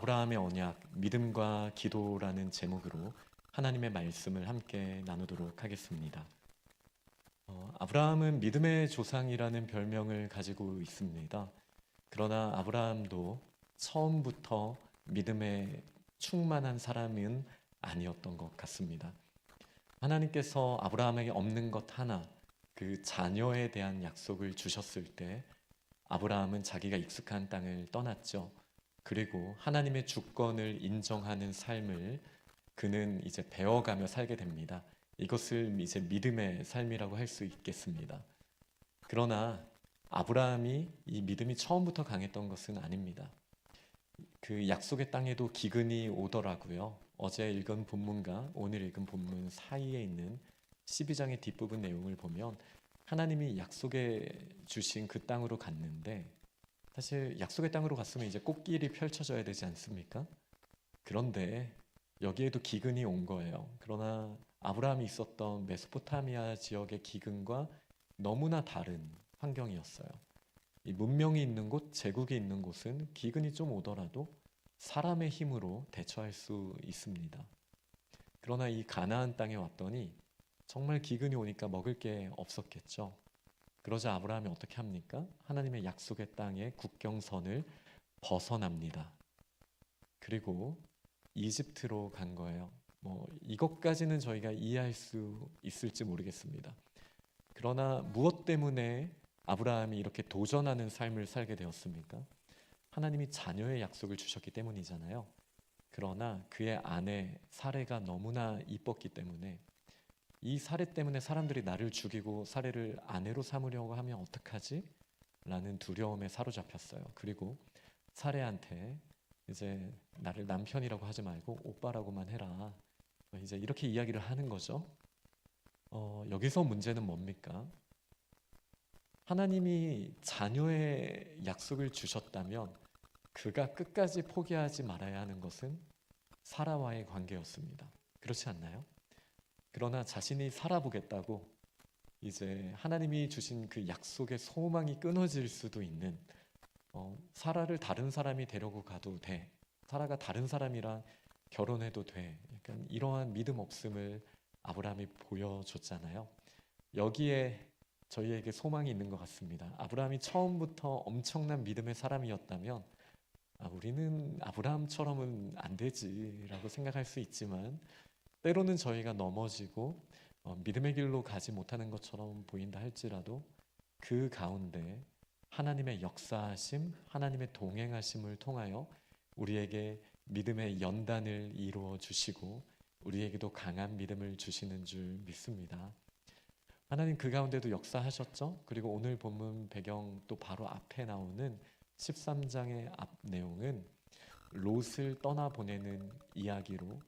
아브라함의 언약, 믿음과 기도라는 제목으로 하나님의 말씀을 함께 나누도록 하겠습니다. 아브라함은 믿음의 조상이라는 별명을 가지고 있습니다. 그러나 아브라함도 처음부터 믿음에 충만한 사람은 아니었던 것 같습니다. 하나님께서 아브라함에게 없는 것 하나, 그 자녀에 대한 약속을 주셨을 때 아브라함은 자기가 익숙한 땅을 떠났죠. 그리고 하나님의 주권을 인정하는 삶을 그는 이제 배워가며 살게 됩니다. 이것을 이제 믿음의 삶이라고 할 수 있겠습니다. 그러나 아브라함이 이 믿음이 처음부터 강했던 것은 아닙니다. 그 약속의 땅에도 기근이 오더라고요. 어제 읽은 본문과 오늘 읽은 본문 사이에 있는 12장의 뒷부분 내용을 보면 하나님이 약속해 주신 그 땅으로 갔는데, 사실 약속의 땅으로 갔으면 이제 꽃길이 펼쳐져야 되지 않습니까? 그런데 여기에도 기근이 온 거예요. 그러나 아브라함이 있었던 메소포타미아 지역의 기근과 너무나 다른 환경이었어요. 이 문명이 있는 곳, 제국이 있는 곳은 기근이 좀 오더라도 사람의 힘으로 대처할 수 있습니다. 그러나 이 가나안 땅에 왔더니 정말 기근이 오니까 먹을 게 없었겠죠. 그러자 아브라함이 어떻게 합니까? 하나님의 약속의 땅의 국경선을 벗어납니다. 그리고 이집트로 간 거예요. 이것까지는 저희가 이해할 수 있을지 모르겠습니다. 그러나 무엇 때문에 아브라함이 이렇게 도전하는 삶을 살게 되었습니까? 하나님이 자녀의 약속을 주셨기 때문이잖아요. 그러나 그의 아내 사레가 너무나 이뻤기 때문에, 이 사례 때문에 사람들이 나를 죽이고 사례를 아내로 삼으려고 하면 어떡하지? 라는 두려움에 사로잡혔어요. 그리고 사례한테 이제 나를 남편이라고 하지 말고 오빠라고만 해라, 이제 이렇게 이야기를 하는 거죠. 여기서 문제는 뭡니까? 하나님이 자녀의 약속을 주셨다면 그가 끝까지 포기하지 말아야 하는 것은 사라와의 관계였습니다. 그렇지 않나요? 그러나 자신이 살아보겠다고 이제 하나님이 주신 그 약속의 소망이 끊어질 수도 있는, 사라를 다른 사람이 데려고 가도 돼, 사라가 다른 사람이랑 결혼해도 돼, 약간 이러한 믿음 없음을 아브라함이 보여줬잖아요. 여기에 저희에게 소망이 있는 것 같습니다. 아브라함이 처음부터 엄청난 믿음의 사람이었다면 우리는 아브라함처럼은 안 되지라고 생각할 수 있지만, 때로는 저희가 넘어지고 믿음의 길로 가지 못하는 것처럼 보인다 할지라도 그 가운데 하나님의 역사하심, 하나님의 동행하심을 통하여 우리에게 믿음의 연단을 이루어 주시고 우리에게도 강한 믿음을 주시는 줄 믿습니다. 하나님 그 가운데도 역사하셨죠. 그리고 오늘 본문 배경 또 바로 앞에 나오는 13장의 앞 내용은 롯을 떠나보내는 이야기로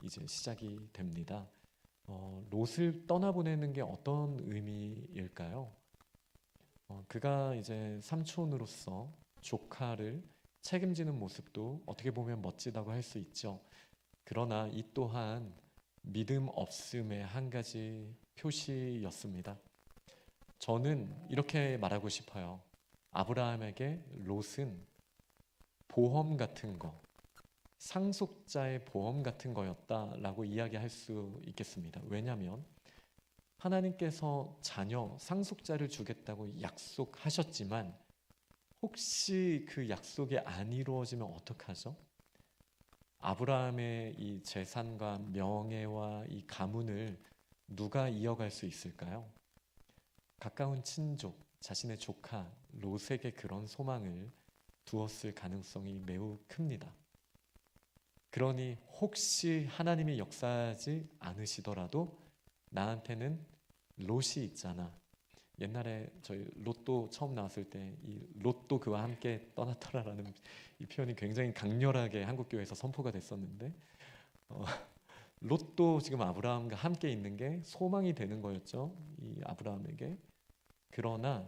이제 시작이 됩니다. 롯을 떠나보내는 게 어떤 의미일까요? 그가 이제 삼촌으로서 조카를 책임지는 모습도 어떻게 보면 멋지다고 할 수 있죠. 그러나 이 또한 믿음 없음의 한 가지 표시였습니다. 저는 이렇게 말하고 싶어요. 아브라함에게 롯은 보험 같은 거, 상속자의 보험 같은 거였다라고 이야기할 수 있겠습니다. 왜냐하면 하나님께서 자녀, 상속자를 주겠다고 약속하셨지만 혹시 그 약속이 안 이루어지면 어떡하죠? 아브라함의 이 재산과 명예와 이 가문을 누가 이어갈 수 있을까요? 가까운 친족, 자신의 조카 롯에게 그런 소망을 두었을 가능성이 매우 큽니다. 그러니 혹시 하나님이 역사하지 않으시더라도 나한테는 롯이 있잖아. 옛날에 저희 롯도 처음 나왔을 때 이 롯도 그와 함께 떠났더라라는 이 표현이 굉장히 강렬하게 한국교회에서 선포가 됐었는데, 롯도 지금 아브라함과 함께 있는 게 소망이 되는 거였죠, 이 아브라함에게. 그러나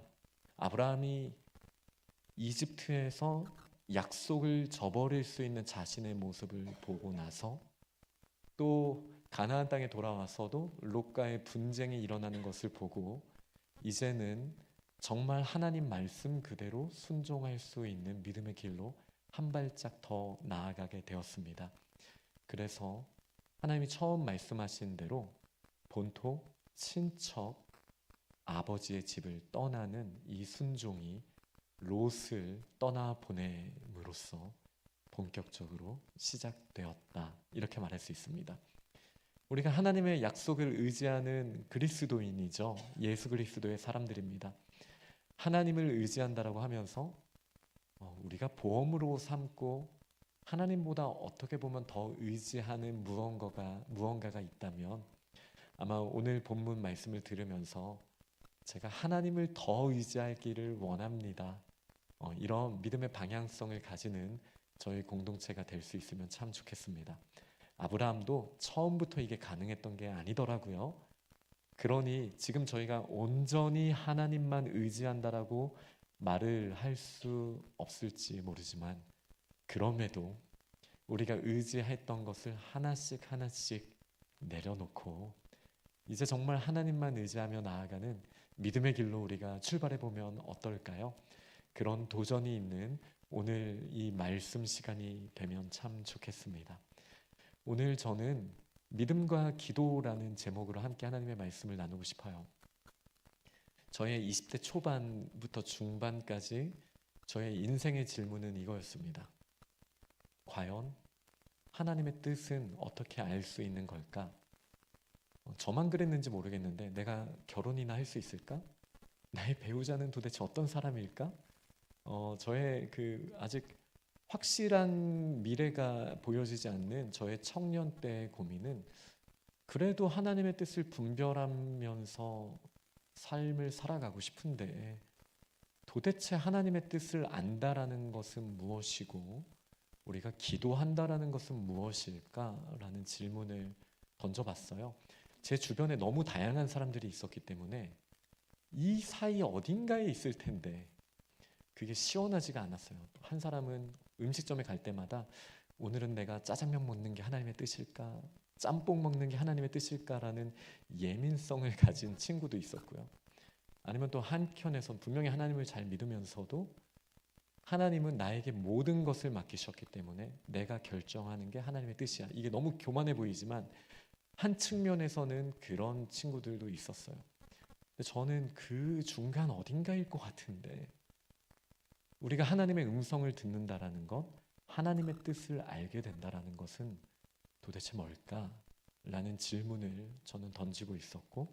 아브라함이 이집트에서 약속을 저버릴 수 있는 자신의 모습을 보고 나서 또 가나안 땅에 돌아와서도 롯과의 분쟁이 일어나는 것을 보고 이제는 정말 하나님 말씀 그대로 순종할 수 있는 믿음의 길로 한 발짝 더 나아가게 되었습니다. 그래서 하나님이 처음 말씀하신 대로 본토, 친척, 아버지의 집을 떠나는 이 순종이 롯을 떠나보냄으로써 본격적으로 시작되었다. 이렇게 말할 수 있습니다. 우리가 하나님의 약속을 의지하는 그리스도인이죠. 예수 그리스도의 사람들입니다. 하나님을 의지한다라고 하면서 우리가 보험으로 삼고 하나님보다 어떻게 보면 더 의지하는 무언가가 있다면 아마 오늘 본문 말씀을 들으면서 제가 하나님을 더 의지하기를 원합니다. 이런 믿음의 방향성을 가지는 저희 공동체가 될 수 있으면 참 좋겠습니다. 아브라함도 처음부터 이게 가능했던 게 아니더라고요. 그러니 지금 저희가 온전히 하나님만 의지한다라고 말을 할 수 없을지 모르지만 그럼에도 우리가 의지했던 것을 하나씩 하나씩 내려놓고 이제 정말 하나님만 의지하며 나아가는 믿음의 길로 우리가 출발해 보면 어떨까요? 그런 도전이 있는 오늘 이 말씀 시간이 되면 참 좋겠습니다. 오늘 저는 믿음과 기도라는 제목으로 함께 하나님의 말씀을 나누고 싶어요. 저의 20대 초반부터 중반까지 저의 인생의 질문은 이거였습니다. 과연 하나님의 뜻은 어떻게 알 수 있는 걸까? 저만 그랬는지 모르겠는데 내가 결혼이나 할 수 있을까? 나의 배우자는 도대체 어떤 사람일까? 저의 아직 확실한 미래가 보여지지 않는 저의 청년 때의 고민은 그래도 하나님의 뜻을 분별하면서 삶을 sal아가고 싶은데 도대체 하나님의 뜻을 안다라는 것은 무엇이고 우리가 기도한다라는 것은 무엇일까라는 질문을 던져봤어요. 제 주변에 너무 다양한 사람들이 있었기 때문에 이 사이 어딘가에 있을 텐데 그게 시원하지가 않았어요. 한 사람은 음식점에 갈 때마다 오늘은 내가 짜장면 먹는 게 하나님의 뜻일까? 짬뽕 먹는 게 하나님의 뜻일까라는 예민성을 가진 친구도 있었고요. 아니면 또 한켠에선 분명히 하나님을 잘 믿으면서도 하나님은 나에게 모든 것을 맡기셨기 때문에 내가 결정하는 게 하나님의 뜻이야. 이게 너무 교만해 보이지만 한 측면에서는 그런 친구들도 있었어요. 근데 저는 그 중간 어딘가일 것 같은데 우리가 하나님의 음성을 듣는다라는 것, 하나님의 뜻을 알게 된다라는 것은 도대체 뭘까라는 질문을 저는 던지고 있었고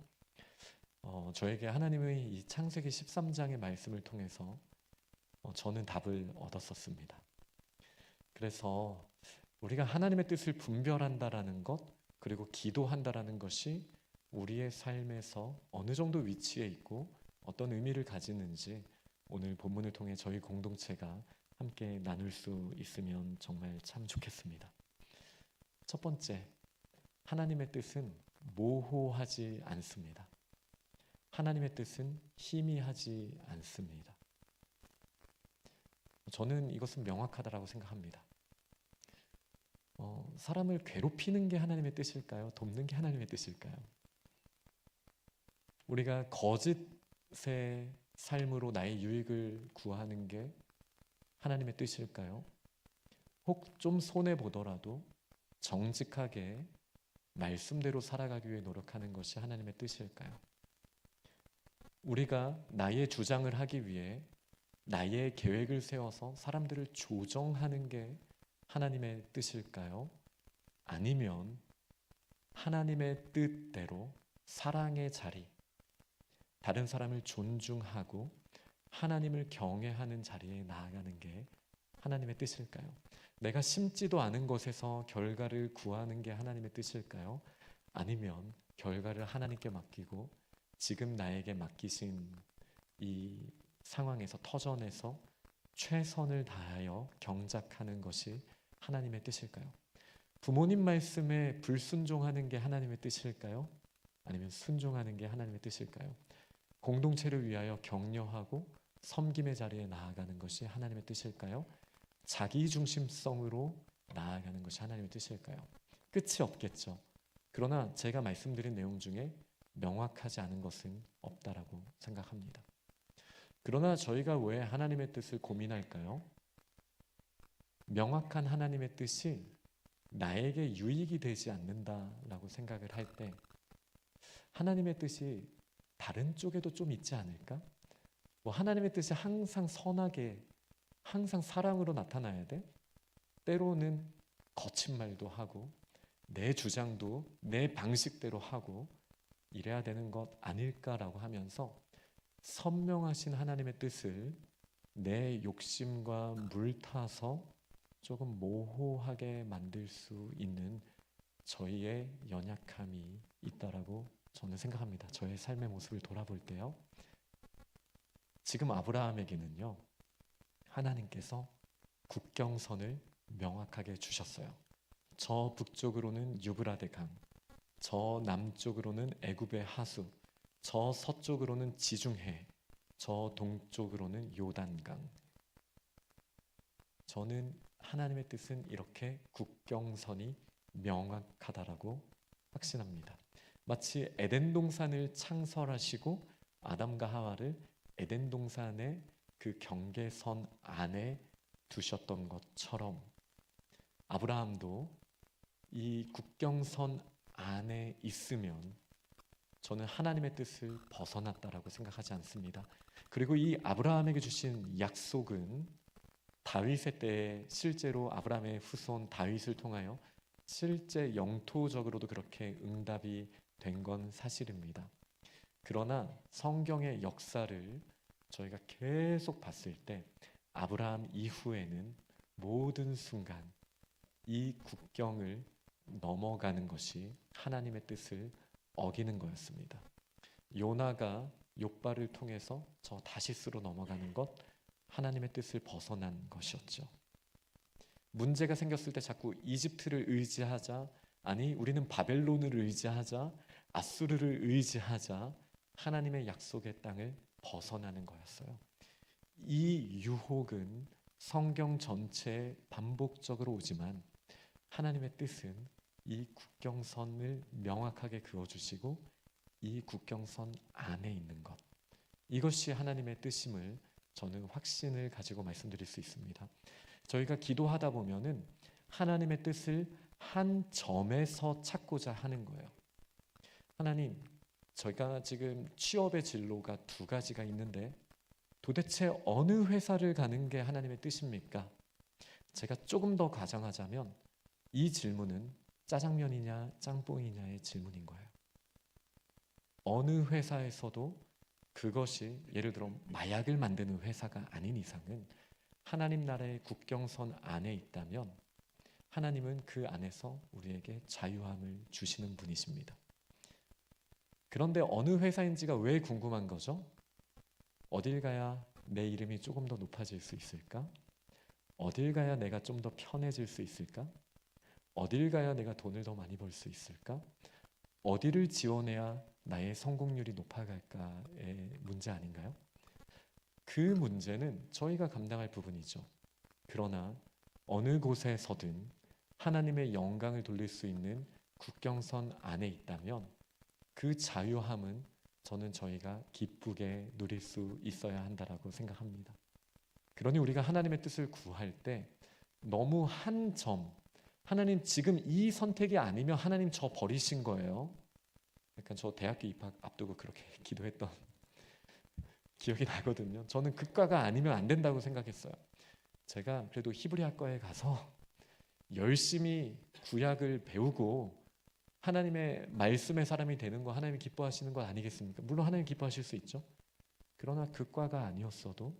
저에게 하나님의 이 창세기 13장의 말씀을 통해서 저는 답을 얻었었습니다. 그래서 우리가 하나님의 뜻을 분별한다라는 것 그리고 기도한다라는 것이 우리의 삶에서 어느 정도 위치에 있고 어떤 의미를 가지는지 오늘 본문을 통해 저희 공동체가 함께 나눌 수 있으면 정말 참 좋겠습니다. 첫 번째, 하나님의 뜻은 모호하지 않습니다. 하나님의 뜻은 희미하지 않습니다. 저는 이것은 명확하다라고 생각합니다. 사람을 괴롭히는 게 하나님의 뜻일까요? 돕는 게 하나님의 뜻일까요? 우리가 거짓의 삶으로 나의 유익을 구하는 게 하나님의 뜻일까요? 혹 좀 손해보더라도 정직하게 말씀대로 살아가기 위해 노력하는 것이 하나님의 뜻일까요? 우리가 나의 주장을 하기 위해 나의 계획을 세워서 사람들을 조정하는 게 하나님의 뜻일까요? 아니면 하나님의 뜻대로 사랑의 자리, 다른 사람을 존중하고 하나님을 경외하는 자리에 나아가는 게 하나님의 뜻일까요? 내가 심지도 않은 것에서 결과를 구하는 게 하나님의 뜻일까요? 아니면 결과를 하나님께 맡기고 지금 나에게 맡기신 이 상황에서 터전에서 최선을 다하여 경작하는 것이 하나님의 뜻일까요? 부모님 말씀에 불순종하는 게 하나님의 뜻일까요? 아니면 순종하는 게 하나님의 뜻일까요? 공동체를 위하여 격려하고 섬김의 자리에 나아가는 것이 하나님의 뜻일까요? 자기중심성으로 나아가는 것이 하나님의 뜻일까요? 끝이 없겠죠. 그러나 제가 말씀드린 내용 중에 명확하지 않은 것은 없다라고 생각합니다. 그러나 저희가 왜 하나님의 뜻을 고민할까요? 명확한 하나님의 뜻이 나에게 유익이 되지 않는다라고 생각을 할 때 하나님의 뜻이 다른 쪽에도 좀 있지 않을까? 뭐 하나님의 뜻이 항상 선하게, 항상 사랑으로 나타나야 돼? 때로는 거친 말도 하고 내 주장도 내 방식대로 하고 이래야 되는 것 아닐까라고 하면서 선명하신 하나님의 뜻을 내 욕심과 물타서 조금 모호하게 만들 수 있는 저희의 연약함이 있다라고 저는 생각합니다. 저의 삶의 모습을 돌아볼 때요. 지금 아브라함에게는요, 하나님께서 국경선을 명확하게 주셨어요. 저 북쪽으로는 유브라데 강, 저 남쪽으로는 애굽의 하수, 저 서쪽으로는 지중해, 저 동쪽으로는 요단강. 저는 하나님의 뜻은 이렇게 국경선이 명확하다라고 확신합니다. 마치 에덴 동산을 창설하시고 아담과 하와를 에덴 동산의 그 경계선 안에 두셨던 것처럼 아브라함도 이 국경선 안에 있으면 저는 하나님의 뜻을 벗어났다라고 생각하지 않습니다. 그리고 이 아브라함에게 주신 약속은 다윗의 때에 실제로 아브라함의 후손 다윗을 통하여 실제 영토적으로도 그렇게 응답이 된 건 사실입니다. 그러나 성경의 역사를 저희가 계속 봤을 때 아브라함 이후에는 모든 순간 이 국경을 넘어가는 것이 하나님의 뜻을 어기는 거였습니다. 요나가 욥바를 통해서 저 다시스로 넘어가는 것 하나님의 뜻을 벗어난 것이었죠. 문제가 생겼을 때 자꾸 이집트를 의지하자, 아니 우리는 바벨론을 의지하자, 아수르를 의지하자 하나님의 약속의 땅을 벗어나는 거였어요. 이 유혹은 성경 전체에 반복적으로 오지만 하나님의 뜻은 이 국경선을 명확하게 그어주시고 이 국경선 안에 있는 것, 이것이 하나님의 뜻임을 저는 확신을 가지고 말씀드릴 수 있습니다. 저희가 기도하다 보면은 하나님의 뜻을 한 점에서 찾고자 하는 거예요. 하나님, 저희가 지금 취업의 진로가 두 가지가 있는데 도대체 어느 회사를 가는 게 하나님의 뜻입니까? 제가 조금 더 가정하자면 이 질문은 짜장면이냐 짬뽕이냐의 질문인 거예요. 어느 회사에서도 그것이 예를 들어 마약을 만드는 회사가 아닌 이상은 하나님 나라의 국경선 안에 있다면 하나님은 그 안에서 우리에게 자유함을 주시는 분이십니다. 그런데 어느 회사인지가 왜 궁금한 거죠? 어딜 가야 내 이름이 조금 더 높아질 수 있을까? 어딜 가야 내가 좀 더 편해질 수 있을까? 어딜 가야 내가 돈을 더 많이 벌 수 있을까? 어디를 지원해야 나의 성공률이 높아갈까의 문제 아닌가요? 그 문제는 저희가 감당할 부분이죠. 그러나 어느 곳에서든 하나님의 영광을 돌릴 수 있는 국경선 안에 있다면 그 자유함은 저는 저희가 기쁘게 누릴 수 있어야 한다라고 생각합니다. 그러니 우리가 하나님의 뜻을 구할 때 너무 한 점, 하나님 지금 이 선택이 아니면 하나님 저 버리신 거예요. 약간 저 대학교 입학 앞두고 그렇게 기도했던 기억이 나거든요. 저는 그과가 아니면 안 된다고 생각했어요. 제가 그래도 히브리학과에 가서 열심히 구약을 배우고 하나님의 말씀의 사람이 되는 거 하나님이 기뻐하시는 것 아니겠습니까? 물론 하나님 기뻐하실 수 있죠. 그러나 그과가 아니었어도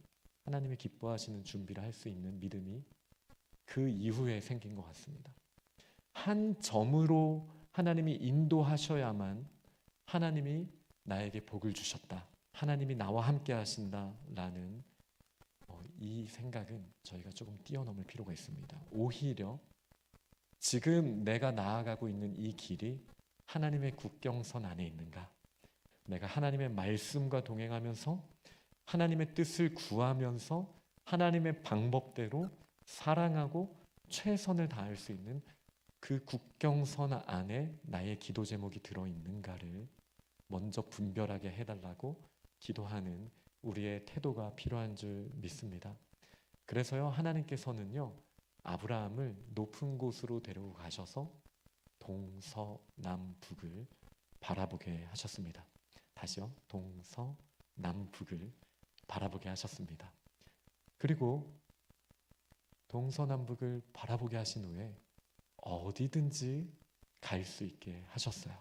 하나님이 기뻐하시는 준비를 할 수 있는 믿음이 그 이후에 생긴 것 같습니다. 한 점으로 하나님이 인도하셔야만 하나님이 나에게 복을 주셨다, 하나님이 나와 함께 하신다라는 이 생각은 저희가 조금 뛰어넘을 필요가 있습니다. 오히려 지금 내가 나아가고 있는 이 길이 하나님의 국경선 안에 있는가? 내가 하나님의 말씀과 동행하면서 하나님의 뜻을 구하면서 하나님의 방법대로 사랑하고 최선을 다할 수 있는 그 국경선 안에 나의 기도 제목이 들어있는가를 먼저 분별하게 해달라고 기도하는 우리의 태도가 필요한 줄 믿습니다. 그래서요, 하나님께서는요, 아브라함을 높은 곳으로 데리고 가셔서 동서남북을 바라보게 하셨습니다. 다시요. 동서남북을 바라보게 하셨습니다. 그리고 동서남북을 바라보게 하신 후에 어디든지 갈 수 있게 하셨어요.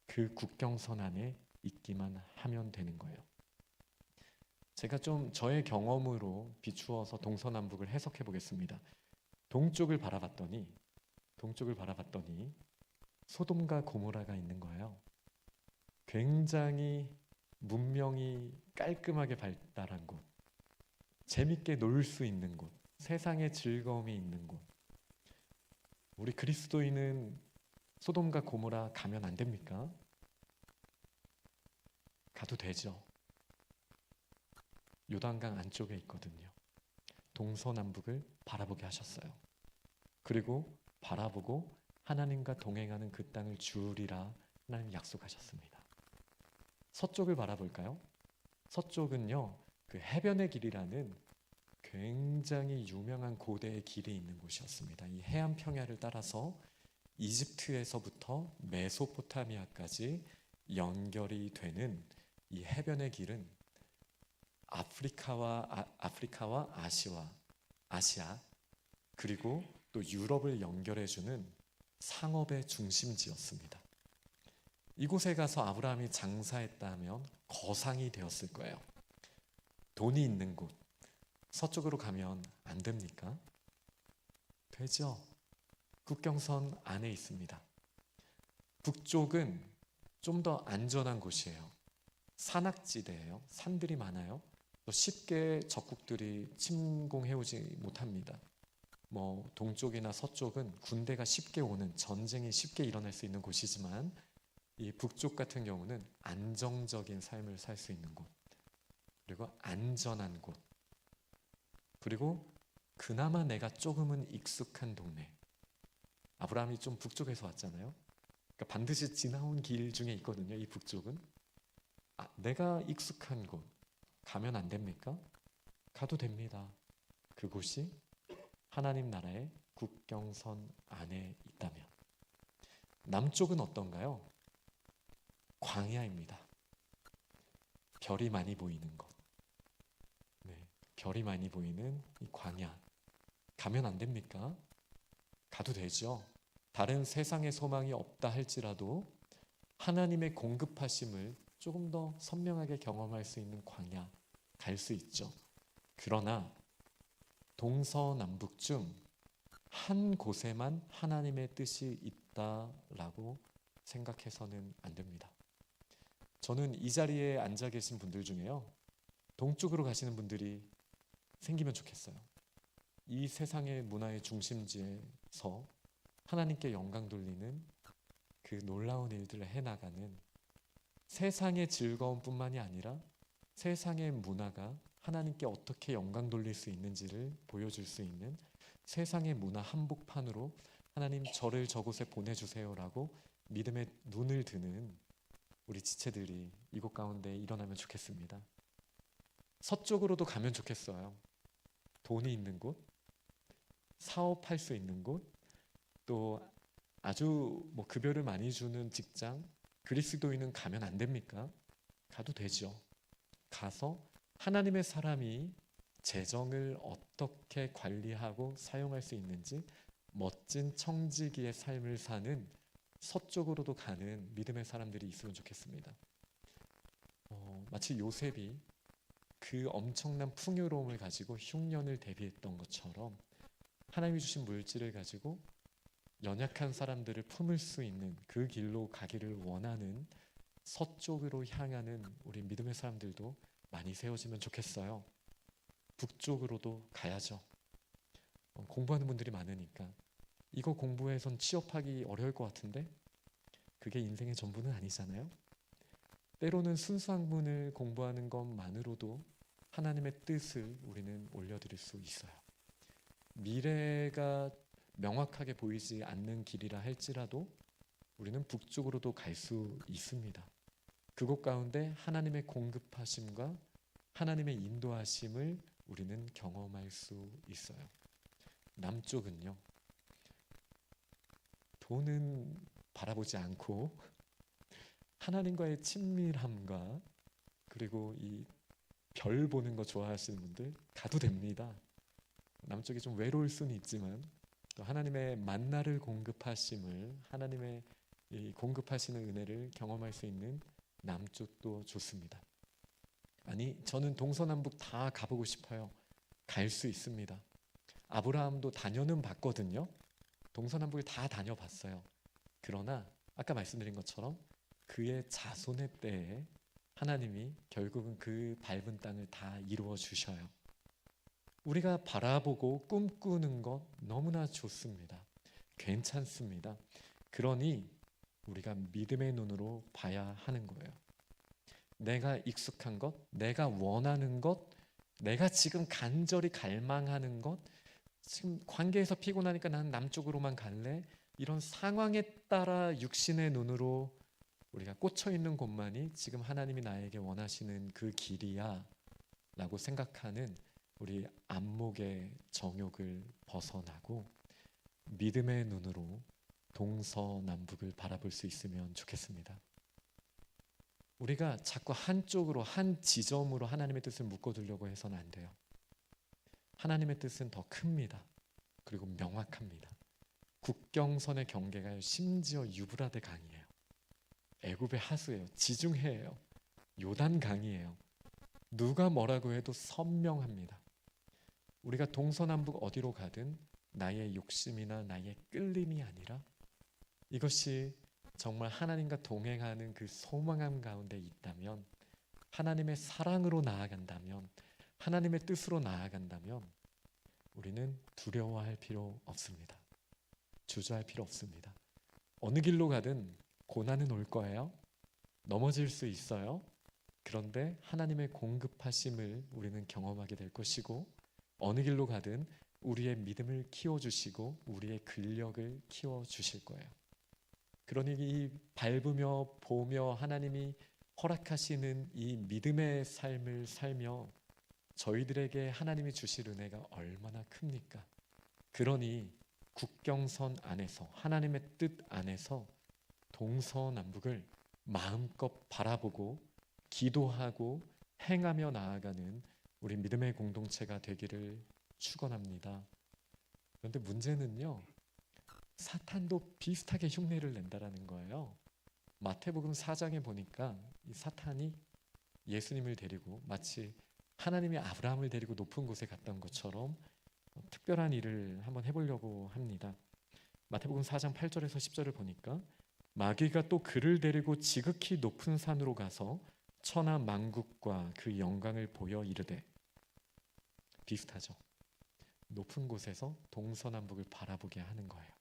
그 국경선 안에 있기만 하면 되는 거예요. 제가 좀 저의 경험으로 비추어서 동서남북을 해석해 보겠습니다. 동쪽을 바라봤더니 소돔과 고모라가 있는 거예요. 굉장히 문명이 깔끔하게 발달한 곳, 재밌게 놀 수 있는 곳, 세상에 즐거움이 있는 곳. 우리 그리스도인은 소돔과 고모라 가면 안 됩니까? 가도 되죠. 요단강 안쪽에 있거든요. 동서남북을 바라보게 하셨어요. 그리고 바라보고 하나님과 동행하는 그 땅을 주우리라 하나님 약속하셨습니다. 서쪽을 바라볼까요? 서쪽은요, 그 해변의 길이라는 굉장히 유명한 고대의 길이 있는 곳이었습니다. 이 해안 평야를 따라서 이집트에서부터 메소포타미아까지 연결이 되는 이 해변의 길은 아프리카와 아시아 그리고 또 유럽을 연결해주는 상업의 중심지였습니다. 이곳에 가서 아브라함이 장사했다면 거상이 되었을 거예요. 돈이 있는 곳, 서쪽으로 가면 안 됩니까? 되죠. 국경선 안에 있습니다. 북쪽은 좀 더 안전한 곳이에요. 산악지대예요. 산들이 많아요. 또 쉽게 적국들이 침공해오지 못합니다. 동쪽이나 서쪽은 군대가 쉽게 오는, 전쟁이 쉽게 일어날 수 있는 곳이지만 이 북쪽 같은 경우는 안정적인 삶을 살 수 있는 곳, 그리고 안전한 곳, 그리고 그나마 내가 조금은 익숙한 동네. 아브라함이 좀 북쪽에서 왔잖아요. 그러니까 반드시 지나온 길 중에 있거든요. 이 북쪽은 내가 익숙한 곳 가면 안 됩니까? 가도 됩니다. 그곳이 하나님 나라의 국경선 안에 있다면. 남쪽은 어떤가요? 광야입니다. 별이 많이 보이는 것. 별이 많이 보이는 이 광야. 가면 안 됩니까? 가도 되죠. 다른 세상의 소망이 없다 할지라도 하나님의 공급하심을 조금 더 선명하게 경험할 수 있는 광야 갈 수 있죠. 그러나 동서남북 중 한 곳에만 하나님의 뜻이 있다라고 생각해서는 안 됩니다. 저는 이 자리에 앉아 계신 분들 중에요, 동쪽으로 가시는 분들이 생기면 좋겠어요. 이 세상의 문화의 중심지에서 하나님께 영광 돌리는 그 놀라운 일들을 해나가는, 세상의 즐거움뿐만이 아니라 세상의 문화가 하나님께 어떻게 영광 돌릴 수 있는지를 보여줄 수 있는 세상의 문화 한복판으로 하나님 저를 저곳에 보내주세요라고 믿음의 눈을 드는 우리 지체들이 이곳 가운데 일어나면 좋겠습니다. 서쪽으로도 가면 좋겠어요. 돈이 있는 곳, 사업할 수 있는 곳, 또 아주 급여를 많이 주는 직장, 그리스도인은 가면 안 됩니까? 가도 되죠. 가서 하나님의 사람이 재정을 어떻게 관리하고 사용할 수 있는지 멋진 청지기의 삶을 사는 서쪽으로도 가는 믿음의 사람들이 있으면 좋겠습니다. 마치 요셉이 그 엄청난 풍요로움을 가지고 흉년을 대비했던 것처럼 하나님이 주신 물질을 가지고 연약한 사람들을 품을 수 있는 그 길로 가기를 원하는 서쪽으로 향하는 우리 믿음의 사람들도 많이 세워지면 좋겠어요. 북쪽으로도 가야죠. 공부하는 분들이 많으니까 이거 공부해선 취업하기 어려울 것 같은데 그게 인생의 전부는 아니잖아요. 때로는 순수학문을 공부하는 것만으로도 하나님의 뜻을 우리는 올려드릴 수 있어요. 미래가 명확하게 보이지 않는 길이라 할지라도 우리는 북쪽으로도 갈 수 있습니다. 그곳 가운데 하나님의 공급하심과 하나님의 인도하심을 우리는 경험할 수 있어요. 남쪽은요, 돈은 바라보지 않고 하나님과의 친밀함과 그리고 이 별 보는 거 좋아하시는 분들 가도 됩니다. 남쪽이 좀 외로울 수는 있지만 또 하나님의 만나를 공급하심을, 하나님의 이 공급하시는 은혜를 경험할 수 있는 남쪽도 좋습니다. 아니, 저는 동서남북 다 가보고 싶어요. 갈 수 있습니다. 아브라함도 다녀는 봤거든요. 동서남북을 다 다녀봤어요. 그러나 아까 말씀드린 것처럼 그의 자손의 때에 하나님이 결국은 그 밟은 땅을 다 이루어 주셔요. 우리가 바라보고 꿈꾸는 것 너무나 좋습니다. 괜찮습니다. 그러니 우리가 믿음의 눈으로 봐야 하는 거예요. 내가 익숙한 것, 내가 원하는 것, 내가 지금 간절히 갈망하는 것, 지금 관계에서 피곤하니까 나는 남쪽으로만 갈래? 이런 상황에 따라 육신의 눈으로 우리가 꽂혀 있는 곳만이 지금 하나님이 나에게 원하시는 그 길이야 라고 생각하는 우리 안목의 정욕을 벗어나고 믿음의 눈으로 동서남북을 바라볼 수 있으면 좋겠습니다. 우리가 자꾸 한쪽으로, 한 지점으로 하나님의 뜻을 묶어두려고 해서는 안 돼요. 하나님의 뜻은 더 큽니다. 그리고 명확합니다. 국경선의 경계가 심지어 유브라데 강이에요. 애굽의 하수예요. 지중해예요. 요단 강이에요. 누가 뭐라고 해도 선명합니다. 우리가 동서남북 어디로 가든 나의 욕심이나 나의 끌림이 아니라 이것이 정말 하나님과 동행하는 그 소망함 가운데 있다면, 하나님의 사랑으로 나아간다면, 하나님의 뜻으로 나아간다면 우리는 두려워할 필요 없습니다. 주저할 필요 없습니다. 어느 길로 가든 고난은 올 거예요. 넘어질 수 있어요. 그런데 하나님의 공급하심을 우리는 경험하게 될 것이고, 어느 길로 가든 우리의 믿음을 키워주시고 우리의 근력을 키워주실 거예요. 그러니 이 밟으며 보며 하나님이 허락하시는 이 믿음의 삶을 살며 저희들에게 하나님이 주실 은혜가 얼마나 큽니까? 그러니 국경선 안에서, 하나님의 뜻 안에서 동서남북을 마음껏 바라보고 기도하고 행하며 나아가는 우리 믿음의 공동체가 되기를 축원합니다. 그런데 문제는요, 사탄도 비슷하게 흉내를 낸다라는 거예요. 마태복음 4장에 보니까 이 사탄이 예수님을 데리고 마치 하나님이 아브라함을 데리고 높은 곳에 갔던 것처럼 특별한 일을 한번 해보려고 합니다. 마태복음 4장 8절에서 10절을 보니까 마귀가 또 그를 데리고 지극히 높은 산으로 가서 천하 만국과 그 영광을 보여 이르되, 비슷하죠. 높은 곳에서 동서남북을 바라보게 하는 거예요.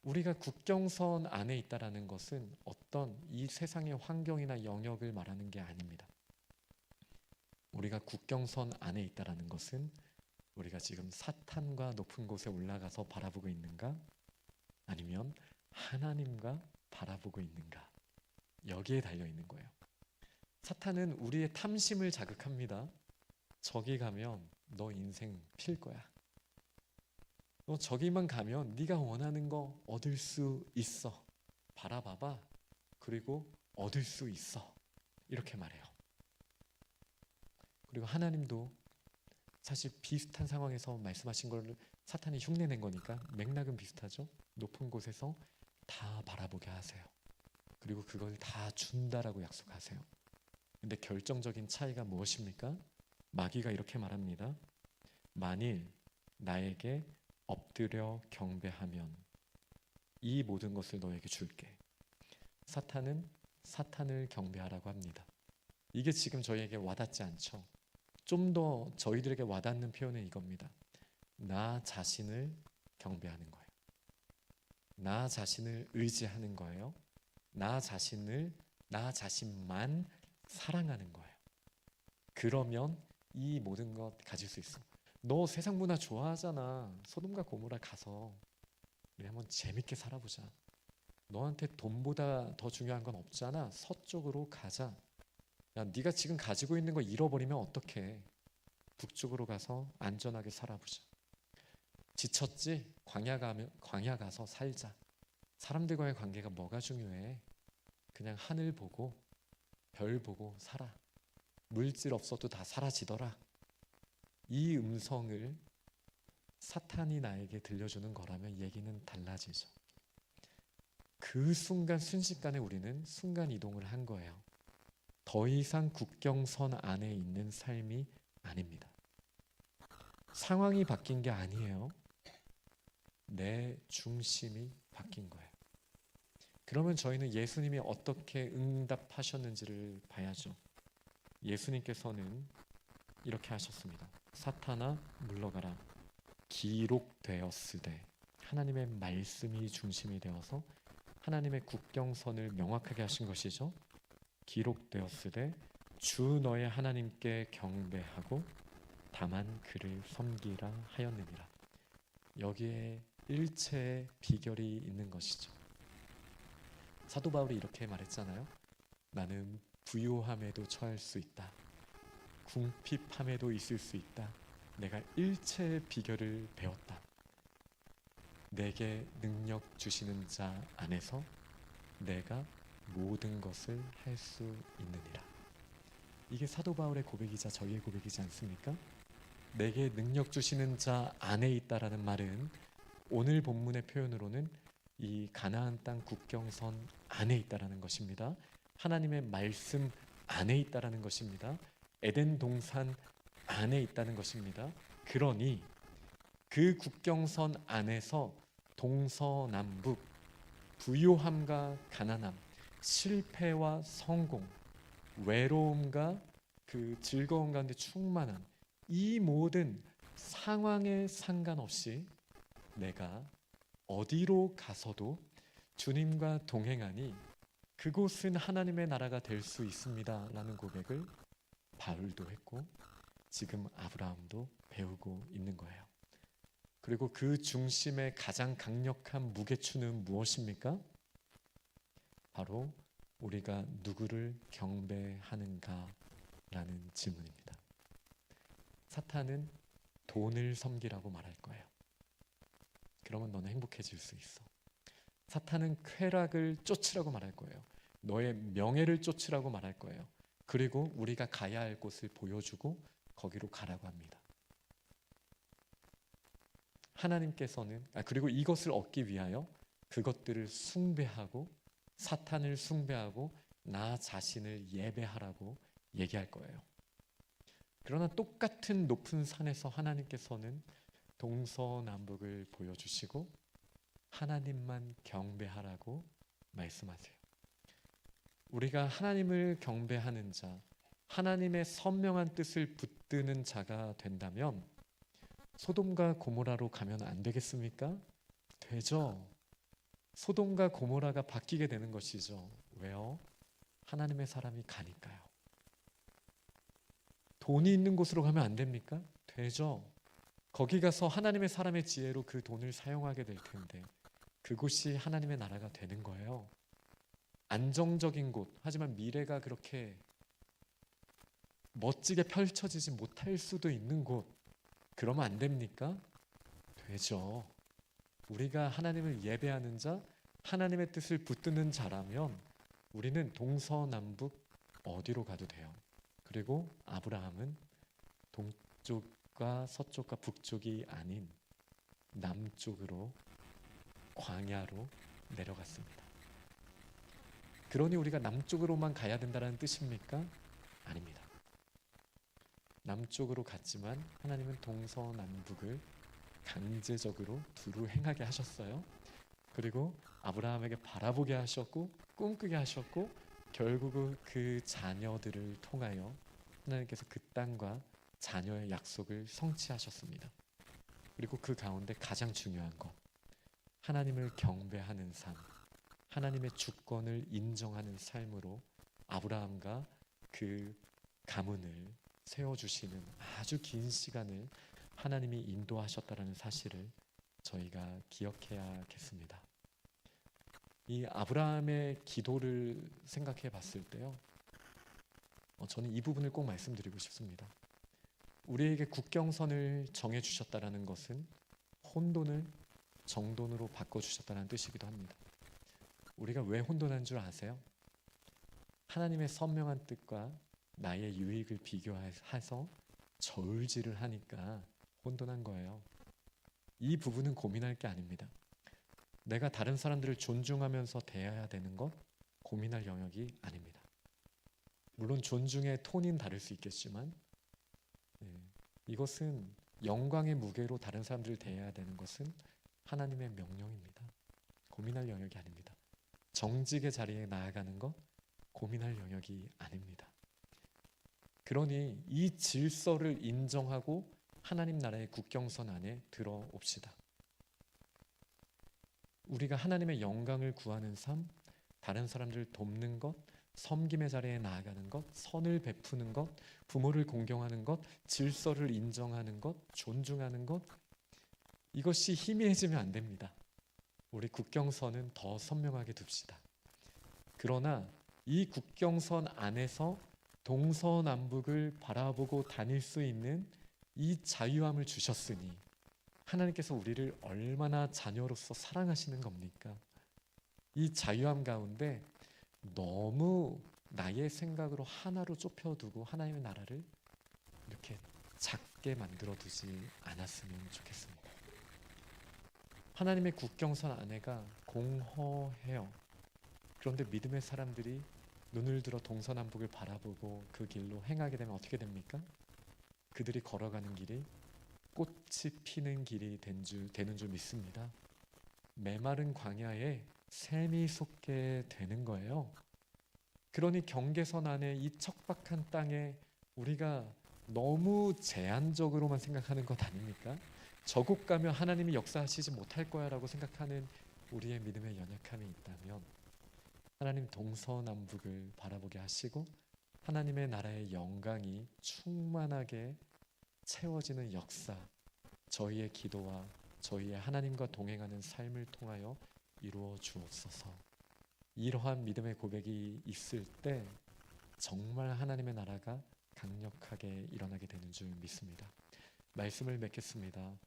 우리가 국경선 안에 있다라는 것은 어떤 이 세상의 환경이나 영역을 말하는 게 아닙니다. 우리가 국경선 안에 있다라는 것은 우리가 지금 사탄과 높은 곳에 올라가서 바라보고 있는가, 아니면 하나님과 바라보고 있는가, 여기에 달려 있는 거예요. 사탄은 우리의 탐심을 자극합니다. 저기 가면 너 인생 필 거야. 너 저기만 가면 네가 원하는 거 얻을 수 있어. 바라봐봐. 그리고 얻을 수 있어. 이렇게 말해요. 그리고 하나님도 사실 비슷한 상황에서 말씀하신 걸 사탄이 흉내낸 거니까 맥락은 비슷하죠. 높은 곳에서 다 바라보게 하세요. 그리고 그걸 다 준다라고 약속하세요. 근데 결정적인 차이가 무엇입니까? 마귀가 이렇게 말합니다. 만일 나에게 엎드려 경배하면 이 모든 것을 너에게 줄게. 사탄은 사탄을 경배하라고 합니다. 이게 지금 저희에게 와닿지 않죠? 좀 더 저희들에게 와닿는 표현은 이겁니다. 나 자신을 경배하는 거예요. 나 자신을 의지하는 거예요. 나 자신만 사랑하는 거예요. 그러면 이 모든 것 가질 수 있어. 너 세상 문화 좋아하잖아. 소돔과 고모라 가서 우리 한번 재밌게 살아보자. 너한테 돈보다 더 중요한 건 없잖아. 서쪽으로 가자. 야, 네가 지금 가지고 있는 거 잃어버리면 어떡해? 북쪽으로 가서 안전하게 살아보자. 지쳤지? 광야 가서 살자. 사람들과의 관계가 뭐가 중요해? 그냥 하늘 보고 별 보고 살아. 물질 없어도 다 사라지더라. 이 음성을 사탄이 나에게 들려주는 거라면 얘기는 달라지죠. 그 순간 순식간에 우리는 순간 이동을 한 거예요. 더 이상 국경선 안에 있는 삶이 아닙니다. 상황이 바뀐 게 아니에요. 내 중심이 바뀐 거예요. 그러면 저희는 예수님이 어떻게 응답하셨는지를 봐야죠. 예수님께서는 이렇게 하셨습니다. 사탄아 물러가라. 기록되었으되, 하나님의 말씀이 중심이 되어서 하나님의 국경선을 명확하게 하신 것이죠. 기록되었으되 주 너의 하나님께 경배하고 다만 그를 섬기라 하였느니라. 여기에 일체의 비결이 있는 것이죠. 사도 바울이 이렇게 말했잖아요. 나는 부요함에도 처할 수 있다. 궁핍함에도 있을 수 있다. 내가 일체의 비결을 배웠다. 내게 능력 주시는 자 안에서 내가 모든 것을 할 수 있느니라. 이게 사도 바울의 고백이자 저희의 고백이지 않습니까? 내게 능력 주시는 자 안에 있다라는 말은 오늘 본문의 표현으로는 이 가나안 땅 국경선 안에 있다라는 것입니다. 하나님의 말씀 안에 있다라는 것입니다. 에덴 동산 안에 있다는 것입니다. 그러니 그 국경선 안에서 동서남북, 부요함과 가난함, 실패와 성공, 외로움과 그 즐거움 가운데 충만한 이 모든 상황에 상관없이 내가 어디로 가서도 주님과 동행하니 그곳은 하나님의 나라가 될 수 있습니다 라는 고백을 바울도 했고 지금 아브라함도 배우고 있는 거예요. 그리고 그 중심의 가장 강력한 무게추는 무엇입니까? 바로 우리가 누구를 경배하는가 라는 질문입니다. 사탄은 돈을 섬기라고 말할 거예요. 그러면 너는 행복해질 수 있어. 사탄은 쾌락을 쫓으라고 말할 거예요. 너의 명예를 쫓으라고 말할 거예요. 그리고 우리가 가야 할 곳을 보여주고 거기로 가라고 합니다. 하나님께서는 그리고 이것을 얻기 위하여 그것들을 숭배하고 사탄을 숭배하고 나 자신을 예배하라고 얘기할 거예요. 그러나 똑같은 높은 산에서 하나님께서는 동서남북을 보여주시고 하나님만 경배하라고 말씀하세요. 우리가 하나님을 경배하는 자, 하나님의 선명한 뜻을 붙드는 자가 된다면 소돔과 고모라로 가면 안 되겠습니까? 되죠. 소돔과 고모라가 바뀌게 되는 것이죠. 왜요? 하나님의 사람이 가니까요. 돈이 있는 곳으로 가면 안 됩니까? 되죠. 거기 가서 하나님의 사람의 지혜로 그 돈을 사용하게 될 텐데 그곳이 하나님의 나라가 되는 거예요. 안정적인 곳, 하지만 미래가 그렇게 멋지게 펼쳐지지 못할 수도 있는 곳, 그러면 안 됩니까? 되죠. 우리가 하나님을 예배하는 자, 하나님의 뜻을 붙드는 자라면 우리는 동서남북 어디로 가도 돼요. 그리고 아브라함은 동쪽과 서쪽과 북쪽이 아닌 남쪽으로 광야로 내려갔습니다. 그러니 우리가 남쪽으로만 가야 된다는 뜻입니까? 아닙니다. 남쪽으로 갔지만 하나님은 동서남북을 강제적으로 두루 행하게 하셨어요. 그리고 아브라함에게 바라보게 하셨고 꿈꾸게 하셨고 결국은 그 자녀들을 통하여 하나님께서 그 땅과 자녀의 약속을 성취하셨습니다. 그리고 그 가운데 가장 중요한 것, 하나님을 경배하는 삶, 하나님의 주권을 인정하는 삶으로 아브라함과 그 가문을 세워주시는 아주 긴 시간을 하나님이 인도하셨다는 사실을 저희가 기억해야겠습니다. 이 아브라함의 기도를 생각해 봤을 때요, 저는 이 부분을 꼭 말씀드리고 싶습니다. 우리에게 국경선을 정해 주셨다라는 것은 혼돈을 정돈으로 바꿔 주셨다는 뜻이기도 합니다. 우리가 왜 혼돈한 줄 아세요? 하나님의 선명한 뜻과 나의 유익을 비교해서 저울질을 하니까 혼돈한 거예요. 이 부분은 고민할 게 아닙니다. 내가 다른 사람들을 존중하면서 대해야 되는 것 고민할 영역이 아닙니다. 물론 존중의 톤은 다를 수 있겠지만 이것은 영광의 무게로 다른 사람들을 대해야 되는 것은 하나님의 명령입니다. 고민할 영역이 아닙니다. 정직의 자리에 나아가는 것 고민할 영역이 아닙니다. 그러니 이 질서를 인정하고 하나님 나라의 국경선 안에 들어옵시다. 우리가 하나님의 영광을 구하는 삶, 다른 사람들을 돕는 것, 섬김의 자리에 나아가는 것, 선을 베푸는 것, 부모를 공경하는 것, 질서를 인정하는 것, 존중하는 것, 이것이 희미해지면 안 됩니다. 우리 국경선은 더 선명하게 둡시다. 그러나 이 국경선 안에서 동서남북을 바라보고 다닐 수 있는 이 자유함을 주셨으니 하나님께서 우리를 얼마나 자녀로서 사랑하시는 겁니까? 이 자유함 가운데 너무 나의 생각으로 하나로 좁혀두고 하나님의 나라를 이렇게 작게 만들어두지 않았으면 좋겠습니다. 하나님의 국경선 안에가 공허해요. 그런데 믿음의 사람들이 눈을 들어 동서남북을 바라보고 그 길로 행하게 되면 어떻게 됩니까? 그들이 걸어가는 길이 꽃이 피는 길이 되는 줄 믿습니다. 메마른 광야에 샘이 솟게 되는 거예요. 그러니 경계선 안에 이 척박한 땅에 우리가 너무 제한적으로만 생각하는 것 아닙니까? 저곳 가면 하나님이 역사하시지 못할 거야 라고 생각하는 우리의 믿음의 연약함이 있다면 하나님 동서남북을 바라보게 하시고 하나님의 나라의 영광이 충만하게 채워지는 역사, 저희의 기도와 저희의 하나님과 동행하는 삶을 통하여 이루어 주옵소서. 이러한 믿음의 고백이 있을 때 정말 하나님의 나라가 강력하게 일어나게 되는 줄 믿습니다. 말씀을 맺겠습니다.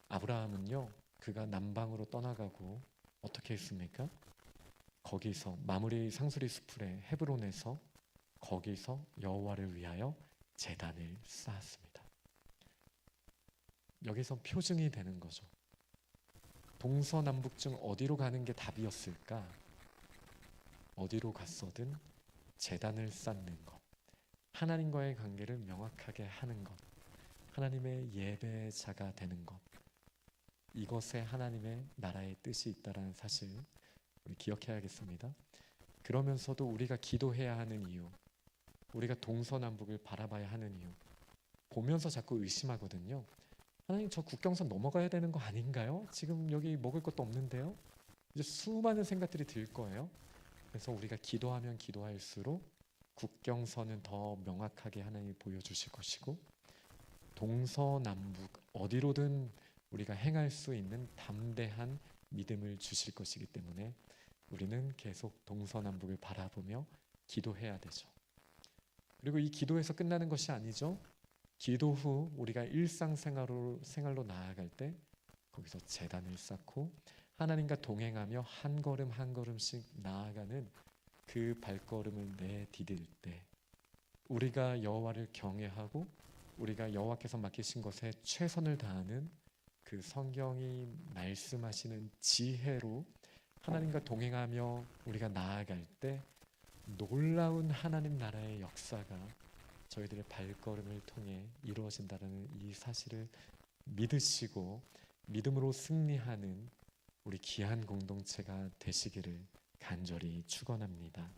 아브라함은요, 그가 남방으로 떠나가고 어떻게 했습니까? 거기서 마므리 상수리 숲풀의 헤브론에서 거기서 여호와를 위하여 제단을 쌓았습니다. 여기서 표징이 되는 거죠. 동서남북 중 어디로 가는 게 답이었을까? 어디로 갔어든 제단을 쌓는 것, 하나님과의 관계를 명확하게 하는 것, 하나님의 예배자가 되는 것, 이것에 하나님의 나라의 뜻이 있다는 사실 우리 기억해야겠습니다. 그러면서도 우리가 기도해야 하는 이유, 우리가 동서남북을 바라봐야 하는 이유, 보면서 자꾸 의심하거든요. 하나님, 저 국경선 넘어가야 되는 거 아닌가요? 지금 여기 먹을 것도 없는데요. 이제 수많은 생각들이 들 거예요. 그래서 우리가 기도하면 기도할수록 국경선은 더 명확하게 하나님이 보여주실 것이고 동서남북 어디로든 우리가 행할 수 있는 담대한 믿음을 주실 것이기 때문에 우리는 계속 동서남북을 바라보며 기도해야 되죠. 그리고 이 기도에서 끝나는 것이 아니죠. 기도 후 우리가 일상생활로 나아갈 때 거기서 제단을 쌓고 하나님과 동행하며 한 걸음 한 걸음씩 나아가는 그 발걸음을 내디딜 때 우리가 여호와를 경외하고 우리가 여호와께서 맡기신 것에 최선을 다하는 그 성경이 말씀하시는 지혜로 하나님과 동행하며 우리가 나아갈 때 놀라운 하나님 나라의 역사가 저희들의 발걸음을 통해 이루어진다는 이 사실을 믿으시고 믿음으로 승리하는 우리 귀한 공동체가 되시기를 간절히 축원합니다.